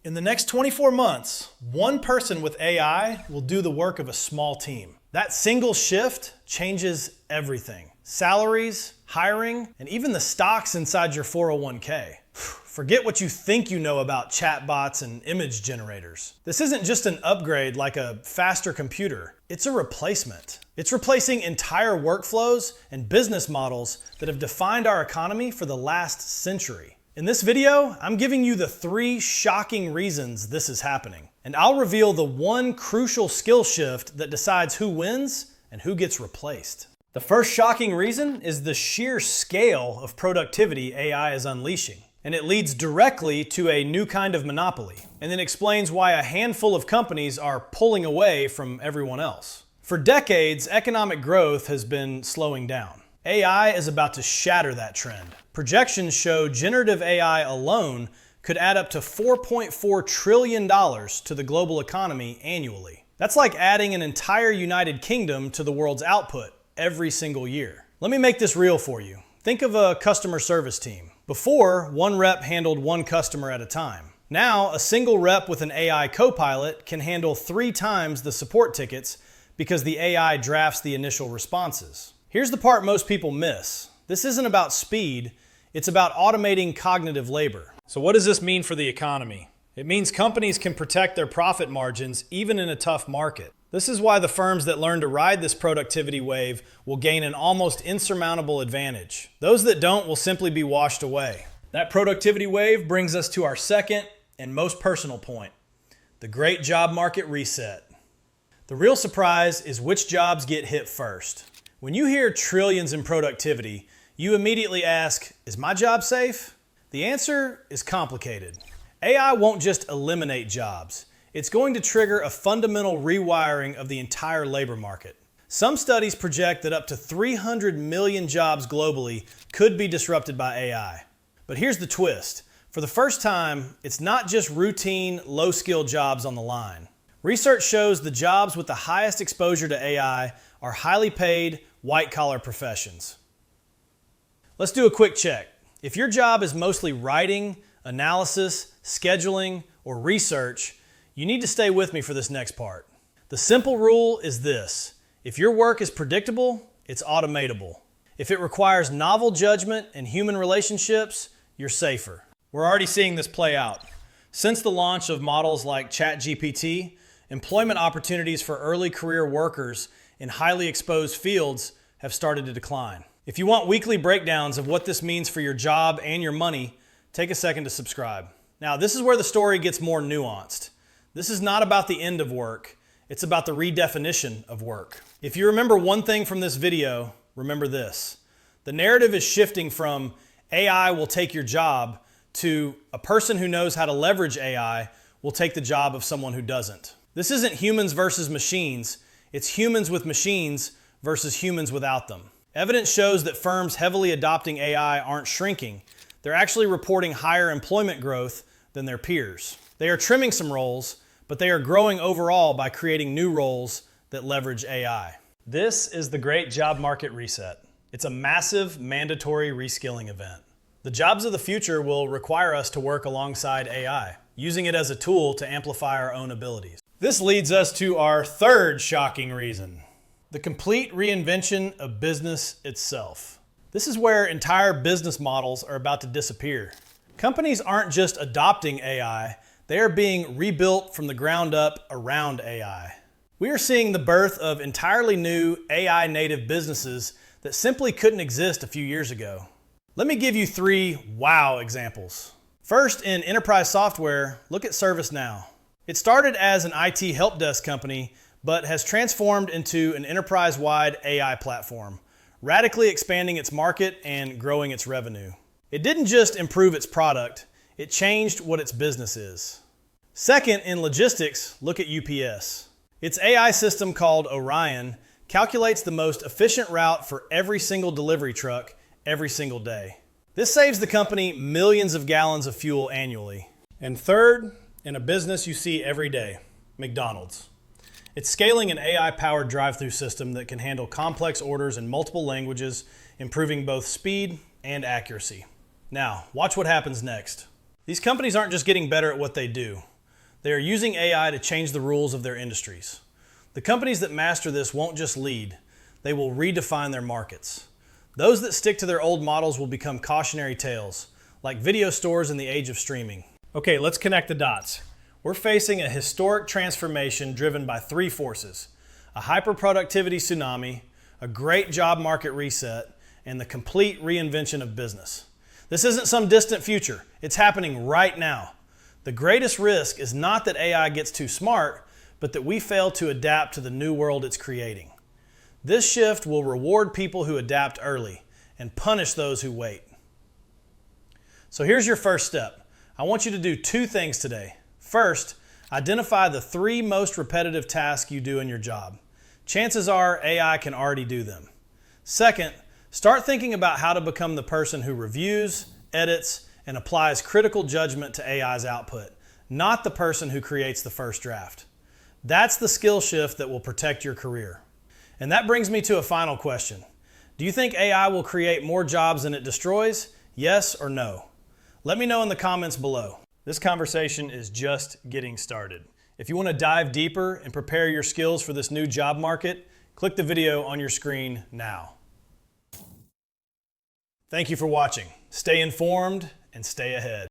In the next 24 months, one person with AI will do the work of a small team. That single shift changes everything. Salaries, hiring, and even the stocks inside your 401k. Forget what you think you know about chatbots and image generators. This isn't just an upgrade like a faster computer. It's a replacement. It's replacing entire workflows and business models that have defined our economy for the last century. In this video, I'm giving you the 3 shocking reasons this is happening. And I'll reveal the one crucial skill shift that decides who wins and who gets replaced. The first shocking reason is the sheer scale of productivity AI is unleashing. And it leads directly to a new kind of monopoly, and then explains why a handful of companies are pulling away from everyone else. For decades, economic growth has been slowing down. AI is about to shatter that trend. Projections show generative AI alone could add up to $4.4 trillion to the global economy annually. That's like adding an entire United Kingdom to the world's output every single year. Let me make this real for you. Think of a customer service team. Before, one rep handled one customer at a time. Now, a single rep with an AI co-pilot can handle 3 times the support tickets because the AI drafts the initial responses. Here's the part most people miss. This isn't about speed, it's about automating cognitive labor. So what does this mean for the economy? It means companies can protect their profit margins even in a tough market. This is why the firms that learn to ride this productivity wave will gain an almost insurmountable advantage. Those that don't will simply be washed away. That productivity wave brings us to our second and most personal point, the great job market reset. The real surprise is which jobs get hit first. When you hear trillions in productivity, you immediately ask, is my job safe? The answer is complicated. AI won't just eliminate jobs. It's going to trigger a fundamental rewiring of the entire labor market. Some studies project that up to 300 million jobs globally could be disrupted by AI. But here's the twist. For the first time, it's not just routine, low-skill jobs on the line. Research shows the jobs with the highest exposure to AI are highly paid, white-collar professions. Let's do a quick check. If your job is mostly writing, analysis, scheduling, or research, you need to stay with me for this next part. The simple rule is this: if your work is predictable, it's automatable. If it requires novel judgment and human relationships, you're safer. We're already seeing this play out. Since the launch of models like ChatGPT, employment opportunities for early career workers in highly exposed fields have started to decline. If you want weekly breakdowns of what this means for your job and your money, take a second to subscribe. Now, this is where the story gets more nuanced. This is not about the end of work. It's about the redefinition of work. If you remember one thing from this video, remember this. The narrative is shifting from AI will take your job to a person who knows how to leverage AI will take the job of someone who doesn't. This isn't humans versus machines. It's humans with machines versus humans without them. Evidence shows that firms heavily adopting AI aren't shrinking. They're actually reporting higher employment growth than their peers. They are trimming some roles, but they are growing overall by creating new roles that leverage AI. This is the Great Job Market Reset. It's a massive, mandatory reskilling event. The jobs of the future will require us to work alongside AI, using it as a tool to amplify our own abilities. This leads us to our third shocking reason: the complete reinvention of business itself. This is where entire business models are about to disappear. Companies aren't just adopting AI, they are being rebuilt from the ground up around AI. We are seeing the birth of entirely new AI-native businesses that simply couldn't exist a few years ago. Let me give you 3 wow examples. First, in enterprise software, look at ServiceNow. It started as an IT help desk company, but has transformed into an enterprise-wide AI platform, radically expanding its market and growing its revenue. It didn't just improve its product, it changed what its business is. Second, in logistics, look at UPS. Its AI system called Orion calculates the most efficient route for every single delivery truck every single day. This saves the company millions of gallons of fuel annually. And third, in a business you see every day, McDonald's. It's scaling an AI-powered drive-through system that can handle complex orders in multiple languages, improving both speed and accuracy. Now, watch what happens next. These companies aren't just getting better at what they do. They are using AI to change the rules of their industries. The companies that master this won't just lead, they will redefine their markets. Those that stick to their old models will become cautionary tales, like video stores in the age of streaming. Okay, let's connect the dots. We're facing a historic transformation driven by three forces: a hyper-productivity tsunami, a great job market reset, and the complete reinvention of business. This isn't some distant future. It's happening right now. The greatest risk is not that AI gets too smart, but that we fail to adapt to the new world it's creating. This shift will reward people who adapt early and punish those who wait. So here's your first step. I want you to do two things today. First, identify the three most repetitive tasks you do in your job. Chances are AI can already do them. Second, start thinking about how to become the person who reviews, edits, and applies critical judgment to AI's output, not the person who creates the first draft. That's the skill shift that will protect your career. And that brings me to a final question. Do you think AI will create more jobs than it destroys? Yes or no? Let me know in the comments below. This conversation is just getting started. If you want to dive deeper and prepare your skills for this new job market, click the video on your screen now. Thank you for watching. Stay informed and stay ahead.